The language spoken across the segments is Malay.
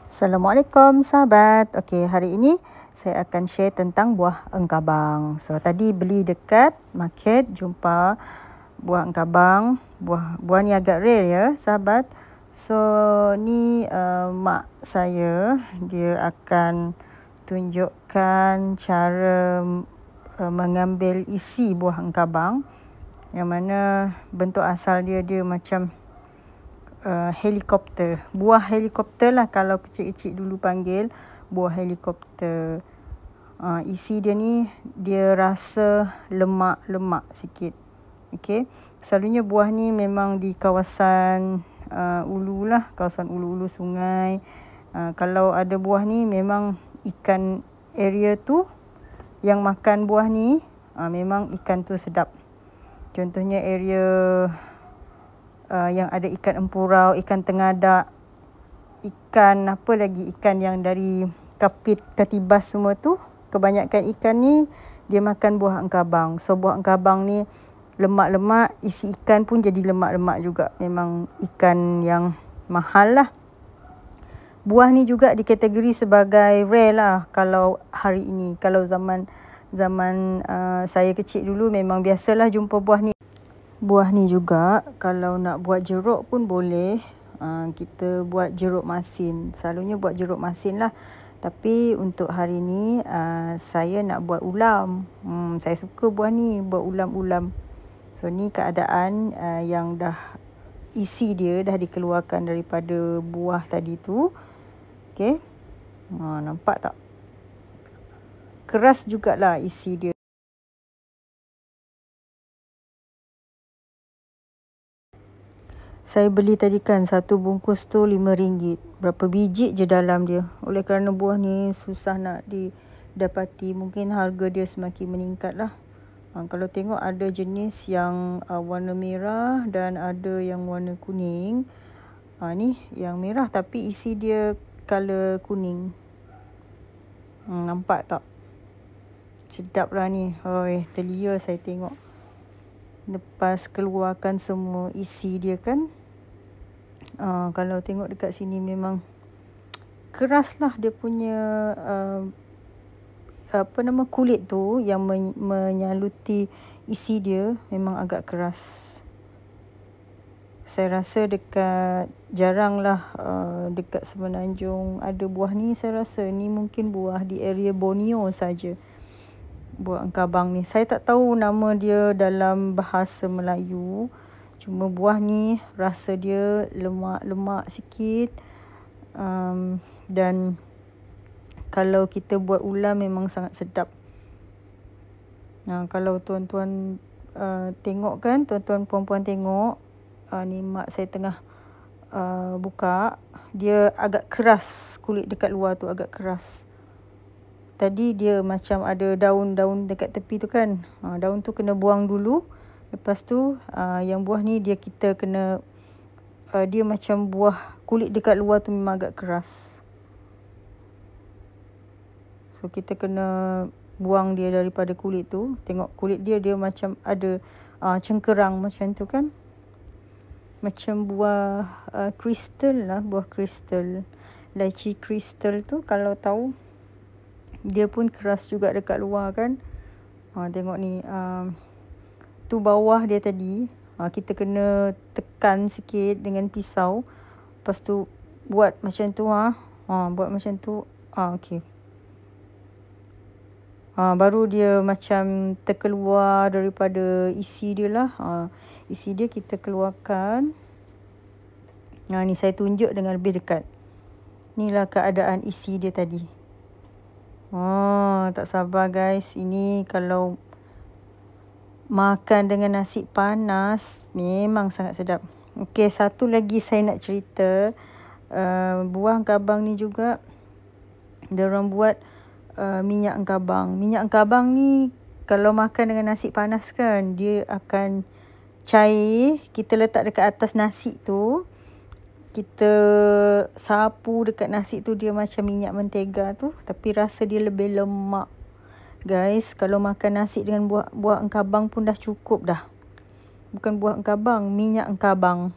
Assalamualaikum sahabat. Okey, hari ini saya akan share tentang buah engkabang. So tadi beli dekat market, jumpa buah engkabang. Buah ni agak rare ya sahabat. So ni mak saya dia akan tunjukkan cara mengambil isi buah engkabang, yang mana bentuk asal dia macam helikopter. Buah helikopter lah kalau kecil-kecil dulu panggil buah helikopter. Isi dia ni dia rasa lemak-lemak sikit. Okey. Selalunya buah ni memang di kawasan ulu lah, kawasan ulu-ulu sungai. Kalau ada buah ni memang ikan area tu yang makan buah ni, memang ikan tu sedap. Contohnya area yang ada ikan empurau, ikan tengadak, ikan apa lagi, ikan yang dari kapit, katibas semua tu, kebanyakan ikan ni dia makan buah engkabang. So buah engkabang ni lemak-lemak, isi ikan pun jadi lemak-lemak juga. Memang ikan yang mahal lah. Buah ni juga dikategori sebagai rare lah kalau hari ini. Kalau zaman saya kecil dulu memang biasalah jumpa buah ni. Buah ni juga kalau nak buat jeruk pun boleh. Kita buat jeruk masin. Selalunya buat jeruk masin lah. Tapi untuk hari ni saya nak buat ulam. Saya suka buah ni, buat ulam-ulam. So ni keadaan yang dah isi dia dah dikeluarkan daripada buah tadi tu. Okey. Nampak tak? Keras jugalah isi dia. Saya beli tadi kan satu bungkus tu RM5. Berapa biji je dalam dia. Oleh kerana buah ni susah nak didapati, mungkin harga dia semakin meningkat lah. Kalau tengok ada jenis yang warna merah dan ada yang warna kuning. Ni yang merah tapi isi dia color kuning. Nampak tak? Sedap lah ni. Telia saya tengok. Lepas keluarkan semua isi dia kan. Kalau tengok dekat sini memang keras lah dia punya kulit tu yang menyaluti isi dia memang agak keras. Saya rasa jarang lah dekat Semenanjung ada buah ni. Saya rasa ni mungkin buah di area Borneo saja. Buah engkabang ni. Saya tak tahu nama dia dalam bahasa Melayu. Cuma buah ni rasa dia lemak-lemak sikit. Dan kalau kita buat ulam memang sangat sedap. Kalau tuan-tuan tengok kan, tuan-tuan puan-puan tengok. Ni mak saya tengah buka. Dia agak keras, kulit dekat luar tu agak keras. Tadi dia macam ada daun-daun dekat tepi tu kan. Daun tu kena buang dulu. Lepas tu yang buah ni kita kena dia macam buah, kulit dekat luar tu memang agak keras. So kita kena buang dia daripada kulit tu. Tengok kulit dia macam ada cengkerang macam tu kan. Macam buah kristal lah, buah kristal. Lychee kristal tu kalau tahu. Dia pun keras juga dekat luar kan. Tengok ni. Tu bawah dia tadi. Kita kena tekan sikit dengan pisau. Lepas tu buat macam tu. Buat macam tu. Okey. Baru dia macam terkeluar daripada isi dia lah. Isi dia kita keluarkan. Ni saya tunjuk dengan lebih dekat. Inilah keadaan isi dia tadi. Tak sabar guys. Ini kalau makan dengan nasi panas memang sangat sedap. Okey, satu lagi saya nak cerita. Buah engkabang ni juga diorang buat minyak engkabang. Minyak engkabang ni kalau makan dengan nasi panas kan, dia akan cair. Kita letak dekat atas nasi tu. Kita sapu dekat nasi tu, dia macam minyak mentega tu. Tapi rasa dia lebih lemak. Guys, kalau makan nasi dengan buah engkabang pun dah cukup dah. Bukan buah engkabang, minyak engkabang.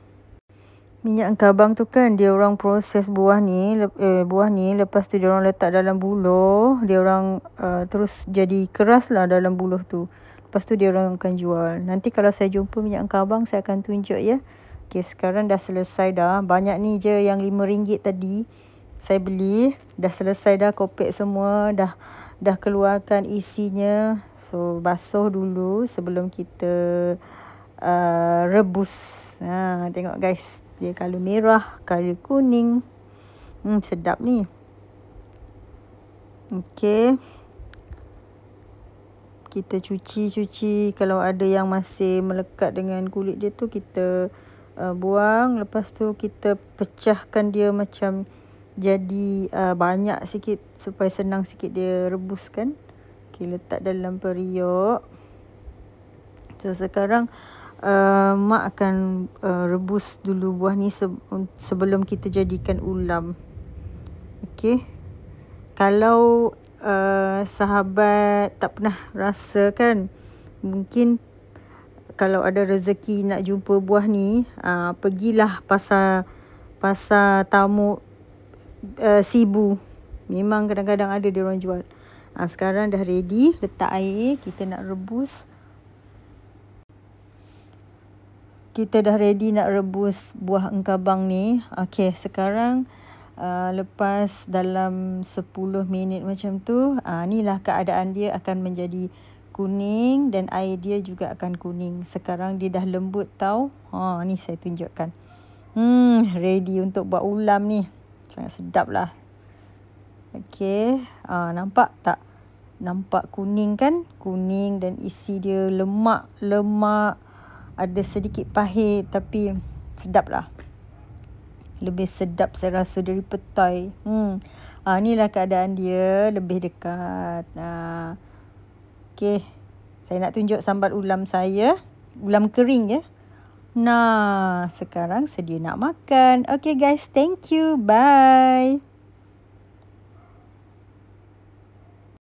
Minyak engkabang tu kan dia orang proses buah ni, lepas tu dia orang letak dalam buluh, dia orang terus jadi keras lah dalam buluh tu. Lepas tu dia orang akan jual. Nanti kalau saya jumpa minyak engkabang saya akan tunjuk ya. Okey, sekarang dah selesai dah. Banyak ni je yang RM5 tadi saya beli. Dah selesai dah, kopek semua, dah keluarkan isinya. So basuh dulu sebelum kita rebus. Tengok guys, dia color merah, color kuning. Sedap ni. Okey. Kita cuci. Kalau ada yang masih melekat dengan kulit dia tu, kita buang. Lepas tu kita pecahkan dia macam jadi banyak sikit supaya senang sikit dia rebus kan. Okey, letak dalam periuk. So sekarang mak akan rebus dulu buah ni sebelum kita jadikan ulam. Okey. Kalau sahabat tak pernah rasa kan, mungkin kalau ada rezeki nak jumpa buah ni, pergilah pasar Tamu Sibu. Memang kadang-kadang ada dia orang jual. Sekarang dah ready, letak air, kita nak rebus. Kita dah ready nak rebus buah engkabang ni. Okey, sekarang lepas dalam 10 minit macam tu, inilah keadaan dia akan menjadi kuning dan air dia juga akan kuning. Sekarang dia dah lembut tau. Ni saya tunjukkan. Ready untuk buat ulam ni. Sangat sedap lah. Okey, nampak tak? Nampak kuning kan? Kuning dan isi dia lemak. Ada sedikit pahit tapi sedap lah. Lebih sedap saya rasa dari petai. Inilah keadaan dia lebih dekat. Okey. Saya nak tunjuk sambal ulam saya. Ulam kering ya. Nah, sekarang sedia nak makan. Okay guys, thank you. Bye.